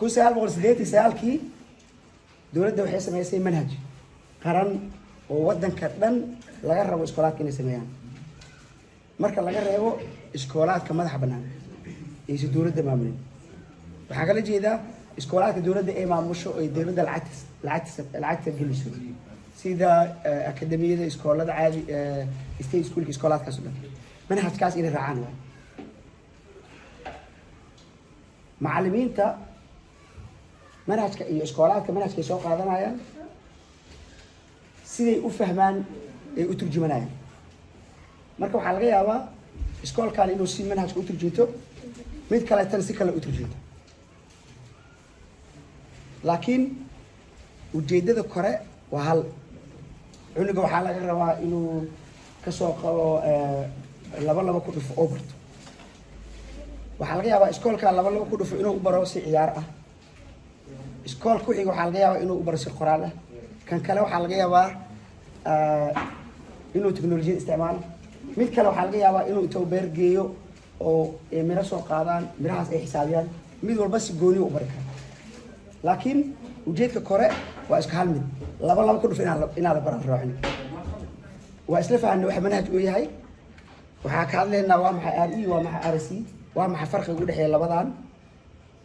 سؤال بقول سيدتي سؤال كي دولة waxay sameysay manhaj qaran oo wadanka dhan laga rabo iskoolaadka inay sameeyaan marka laga reebo iskoolaadka madaxa banaan ee dowladda maamulin waxa kala jeeda iskoolaadka dowladda ee maamusho ee dowladda lacagta geliso sida akademiyada iskoolada caadi state school iskoolaadkaas oo dhan manhajkaas inay raacaan macallimiinta manhajka iyo iskoolaadka manhajka soo qaadanayaan siday u fahmaan ay u turjumanayaan marka waxa laga yaabaa iskoolkan inuu si manhajka u turjunto mid kale tan si kale u turjunto laakiin ujeedada kore waa hal cunuga waxaa laga rabaa inuu kasoo qabo laba ku dhufo oo barto waxaa laga yaabaa iskoolka laba ku dhufo inuu u baro si ciyaar ah iskoolka wixii waxaa laga yaabaa inuu u baro si qoraal ah kan kale waxaa laga yaabaa inuu teknolojiyad isticmaalo mid kale waxaa laga yaabaa inuu intuu beer geeyo oo miro soo qaadaan mirahaas ay xisaabiyaan mid walba si gooni u bari kara laakiin ujeedka kore waa iska hal mid laba ku dhuf inaa la baran raacin waa isla fahanay waxa manhaj uu yahay waxaa ka hadlaynaa waa maxay RE waa maxay RC waa maxay farqiga u dhexeeya labadan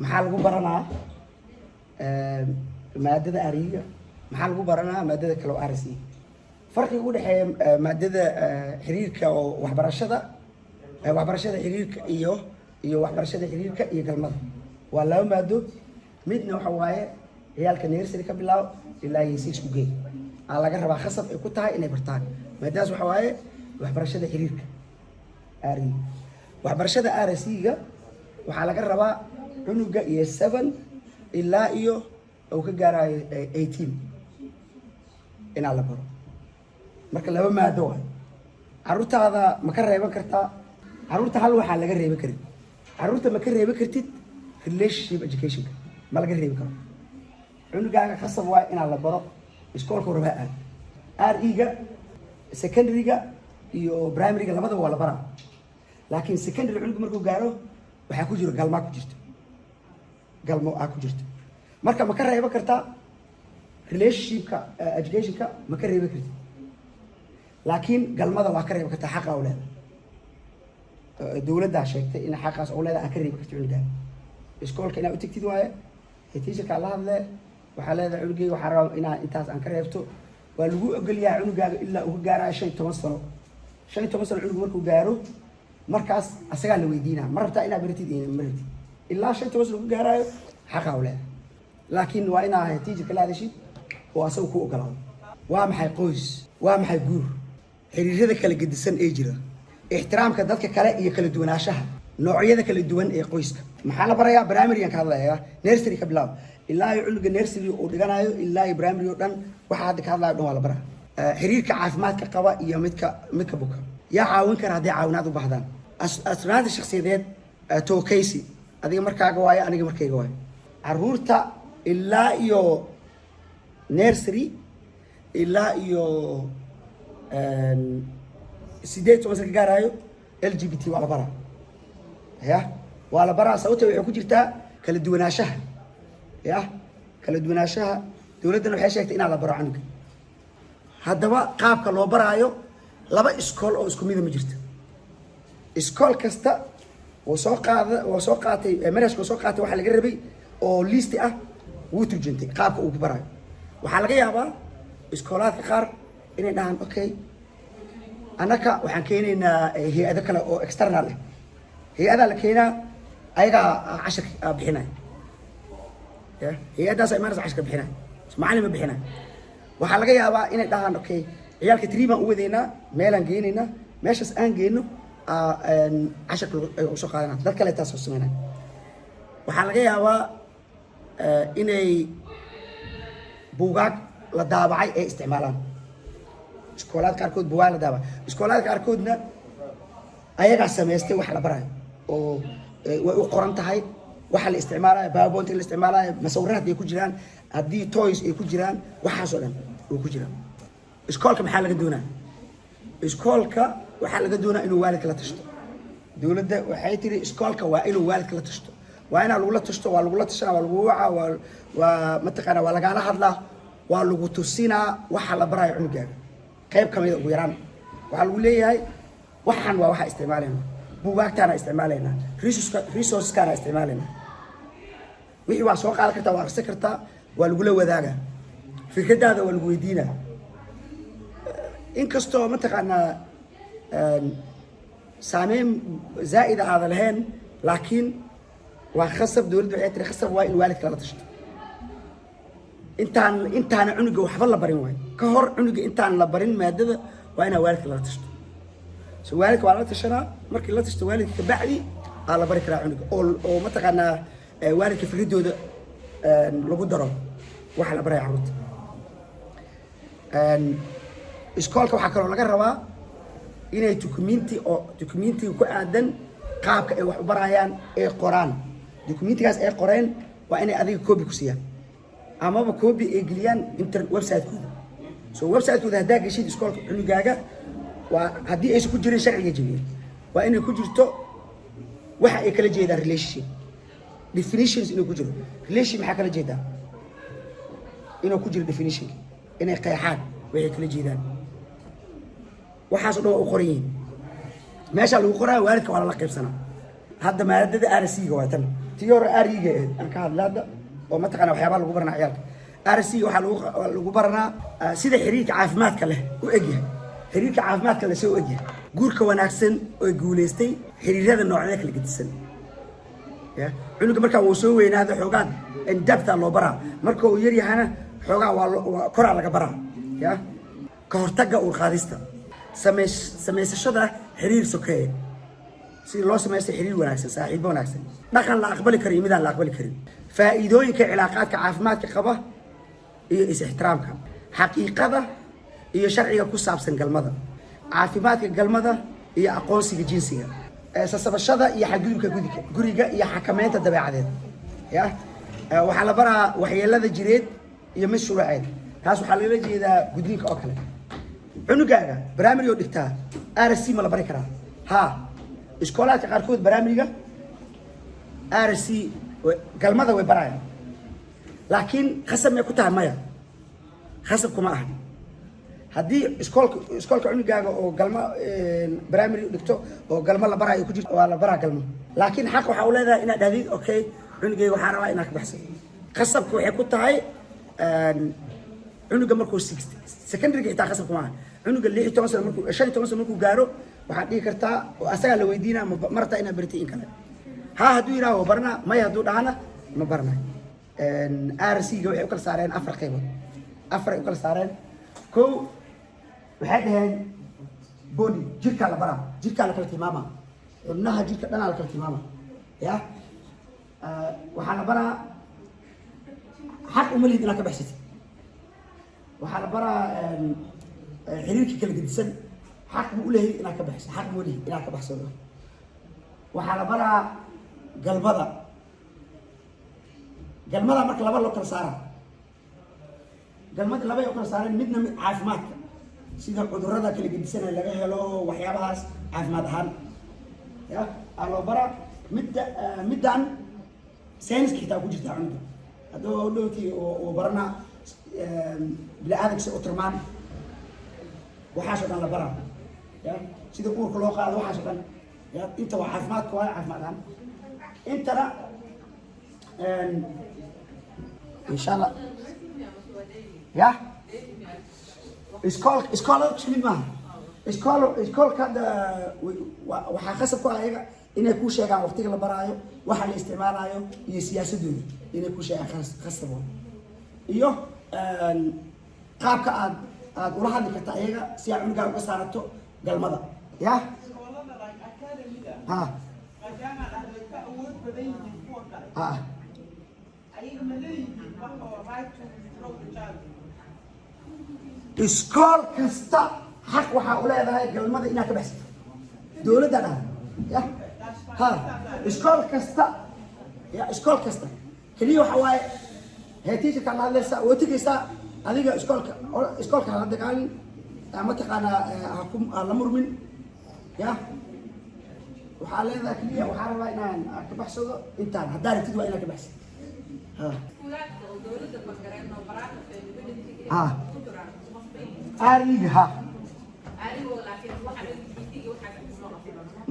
maxaa lagu baranaa maadada RE maxaa lagu baranaa maadada kale oo RC farqiga u dhexeeya maadada xiriirka oo waxbarashada xiriirka iyo waxbarashada xiriirka iyo galmada waa laba maado midna waxa waaye ciyaalka nursery ka bilaabo ilaa 6 ku geey aan laga rabaa khasab ay ku tahay inay bartaan maadaas waxa waaye waxbarashada xiriirka RE waxbarashada RC-ga waxaa laga rabaa cunuga iyo 7 ilaa iyo uu ka gaarayo 18 inaa la baro marka laba maado waay caruurtaada ma ka reeban kartaa caruurta hal waxaa laga reeban karin caruurta ma ka reeban kartid relationship education ma laga reeban karo cunugaaga khasab waa inaa la baro iskoolka rabaa RE-ga secondary-ga iyo primary-ga labadaba waa la baraa laakiin secondary cunuga markuu gaaro waxaa ku jiro galmo ku jirto marka ma ka reeban kartaa relationshipka educationka ma ka reeban kartid laakiin galmada waa ka reeban kartaa xaqa u leedahay dowladda sheegtay in xaqaas u leedahay ka reeban kartid cunugaaga iskoolka inaa u tagtid waaye teacherka la hadle waxaa leedahay cunugayga waxaa rabaa inaa intaas aan ka reebto waa lagu ogolyahay cunugaaga ilaa uu ka gaarayo 15 sano 15 sano cunugu markuu gaaro markaas asagaa la weydiinaa ma rabtaa inaa baratid ma rabtid ilaa 15 sano ku gaarayo xaqa u leedahay laakiin waa inaa teacherka la hadashid oo asagu ku ogolaado waa maxay qoys waa maxay guur xiriirada kala gedisan ee jira ixtiraamka dadka kale iyo kala duwanaanshaha noocyada kala duwan ee qoyska maxaa la barayaa primary-gan ka hadlayaa nursery ka bilaab ilaa ay cunuga nursery uu dhiganayo ilaa ay primary oo dhan waxa hadda ka hadlayo dhan waa la baraa xiriirka caafimaadka qaba iyo midka buka yaa caawin kara haddii caawinaad u baahdaan asnaanta shakhsiyadeed tookaysi adiga markaaga waayo aniga markayga waayo caruurta ilaa iyo nursery ilaa iyo 18 ka gaarayo LGBT waa la baraa ya waa la baraa sababta waxay ku jirtaa kala duwanaanshaha dowladdana waxay sheegtay inaa la baro canuga haddaba qaabka loo baraayo laba iskool oo isku mida ma jirto iskool kasta oo soo qaatay manhajka soo qaatay waxaa laga rabay oo listi ah wuu turjuntay qaabka uu ku baraayo waxaa laga yaabaa iskoolaadka qaar inay dhahaan okay annaka waxaan keenaynaa hay-ado kale oo external ah hay-adaa la keenaa ayagaa cashirka bixinaya hay-adaas imaanaysa cashirka bixinaya macallin ma bixinaya waxaa laga yaabaa inay dhahaan okay ciyaalka trii baan u wadeynaa meelaan geenaynaa meeshaas aan geyno cashirka ay usoo qaadanaa dad kale taas oo sameynaya waxaa laga yaabaa inay buugaag la daabacay ay isticmaalaan iskoolaad qaarkood buugaag la daabacay iskoolaad qaarkoodna ayagaa samaystay wax la barayo oo way u qoran tahay waxa la isticmaalayo PowerPoint la isticmaalayo masawiraad ay ku jiraan haddii toys ay ku jiraan waxaasoo dhan oo ku jiraan iskoolka maxaa laga doonaa iskoolka waxaa laga doonaa inuu waalidka la tashto dowladda waxay tiri iskoolka waa inuu waalidka la tashto waa inaa lagula tashto waa lagula tashanaa waa lagu wacaa waa mataqaanaa waa lagaala hadlaa waa lagu tusinaa waxa la barayo cunugaaga qayb kamida ugu yaraan waxaa lagu leeyahay waxaan waa waxa isticmaalayna buugaagtaana isticmaalayna resourceskaana isticmaalayna wixii waa soo qaadan kartaa waa akhrisan kartaa waa lagula wadaagaa fikradaada waa lagu weydiinaa inkastoo mataqaanaa saameyn zaa'ida aada lahayn laakiin waa khasab dowladda waxay tiri khasab waa in waalidka lala tashto intaana cunuga waxba la barin waayo ka hor cunuga intaan la barin maadada waa inaa waalidka lala tashto so waalidka waa lala tashanaa markii la tashto waalidka kabacdi aa la bari karaa cunuga oo mataqaanaa waalidka fikradooda lagu daro waxa la baraya carruurta iskoolka waxaa kaloo laga rabaa inay dukumentiga ku aadan qaabka ay wax u barayaan ay qoraan dukumentigaas ay qoreen waa inay adiga copy ku siiyaan amaba copy ay geliyaan website-kooda so website-kooda haddaa geshid iskoolka cunugaaga waa haddii aysan ku jirin sharciga jebiyeen waa inay ku jirto waxa ay kala jeedaan relationship definitions inuu ku jiro relationship maxaa kala jeedaa inuu ku jiro definitionka inay qeexaan waxay kala jeedaan waxaasoo dhan waa u qoran yihiin meeshaa lagu qoraa waalidka waa lala qaybsanaa hadda maadada RC-ga waa tan tii hore RE-ga aan ka hadla hadda oo mataqaana waxyaabaha lagu baranaa ciyaalka RC-ga waxaa lagu baranaa sida xiriirka caafimaadka leh u egyahay xiriirka caafimaadka leh soo u egyahay guurka wanaagsan oo guulaystay xiriirada noocyada kala gedisan cunuga markaa wuu soo weynaada xoogaa indabta loo baraa marka uu yar yahana xoogaa waa koraa laga baraa ya ka hortagga uur qaadista samaysashada xiriir sokeeye si loo samaysto xiriir wanaagsan saaxiibo wanaagsan dhaqan la aqbali karo iyo midaan la aqbali karin faa'iidooyinka cilaaqaadka caafimaadka qaba iyo is-ixtiraamka xaqiiqada iyo sharciga ku saabsan galmada caafimaadka galmada iyo aqoonsiga jinsiga sasabashada iyo xadgudubka guriga iyo xakameynta dabeecadeed ya waxaa la baraa waxyeelada jireed iyo mid shuruuceed taas waxaa lagala jeedaa gudniinka oo kale cunugaaga baraamiri oo dhigtaa RC ma la bari karaa ha iskoolaadka qaarkood baraamiriga RC galmada way barayaan laakiin khasab may ku tahay maya khasab kuma aha haddii iskoolka cunugaaga oo galmo baraamiri dhigto oo galmo la barayo ku jirto waa la baraa galmo laakiin xaq waxaa u leedahay inaad dhahdid okay cunugayga waxaa rabaa inaad ka baxsan khasabka waxay ku tahay cunuga markuu secondaryga xitaa khasab kuma aha cunuga 16 sano markuu 15 sano markuu gaaro waxaad dhihi kartaa oo asagaa la weydiinaa ma rabtaa inaad baritay in kale ha hadduu yidhaaho barna maya hadduu dhahana ma barna RC-ga waxay u kala saareen 4 qaybood 4 ay u kala saareen kow waxay dhaheen body jirkaa la baraa jirkaa la kala tilmaama xubnaha jirka dhanaa la kala tilmaama ya waxaa la baraa xaq uma lihid inaad ka baxsatid waxaa la baraa xiriirka kala gedisan xaq buu u leeyahay inaad ka baxso xaq buu leeyahay inaad ka baxsado waxaa la baraa galmada marka laba loo kala saara galmada laba ay u kala saareen midna mid caafimaadka sida cudurrada kala gedisan ee laga helo waxyaabahaas caafimaad ahaan ya aa loo baraa middan sayniska xitaa ku jirtaa cunuga haddoo dhowtii oo barana bini-aadamka si u tirmaan waxaasoo dhan la baraa ya sida uurka loo qaado waxaasoo dhan ya inta waa caafimaadka waayo caafimaad ahaan intana insha allah ya iskoolada isku mid maaha iskoolka hadda waxaa khasab ku ah ayaga inay kuu sheegaan waqtiga la baraayo waxa la isticmaalayo iyo siyaasadooda inay kuu sheegaan khasab iyo qaabka aad ula hadli karta ayaga si aad cunugaa uga saarato galmada ya ha ha iskool kasta xaq waxaa u leedahay galmada inaad ka baxsato dowladda dhaha ya ha iskool kasta keliya waxa waaye teacherka la hadlaysaa oo tegaysaa adiga iskoolka hala dagaalin mataqaanaa la murmin ya waxaa leedahay keliya waxaa rabaa inaan ka baxsado intaan haddaa rabtid waa inaan ka baxsado ariga ha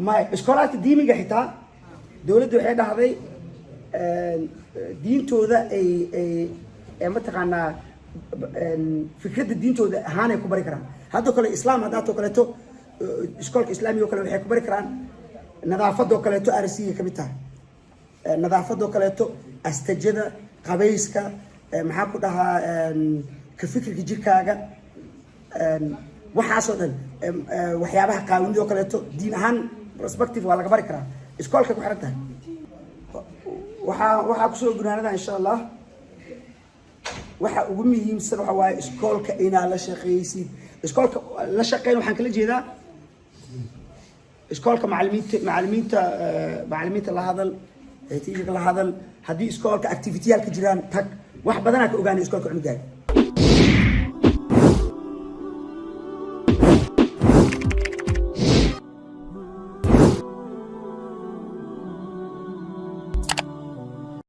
may iskoolaadka diimiga xitaa dowladda waxay dhahday diintooda ay mataqaanaa fikradda diintooda ahaanay ku bari karaan haddoo kale islaam haddaatoo kaleeto iskoolka islaamiga oo kale waxay ku bari karaan nadaafadoo kaleeto arsiga ka mid tahay nadaafadoo kaleeto astajada qabayska maxaa ku dhahaa ka fikirka jirkaaga waxaasoo dhan waxyaabaha qaawinida oo kaleeto diin ahaan perspective waa laga bari karaa iskoolka ku xiran tahay waxaa kusoo gunaanada insha allah waxa ugu muhiimsan waxa waaye iskoolka inaad la shaqeysid iskoolka la shaqeyn waxaan kala jeedaa iskoolka macalimiinta la hadal teacherka la hadal haddii iskoolka activityaal ka jiraan tag wax badanaa ka ogaanay iskoolka cunugaaga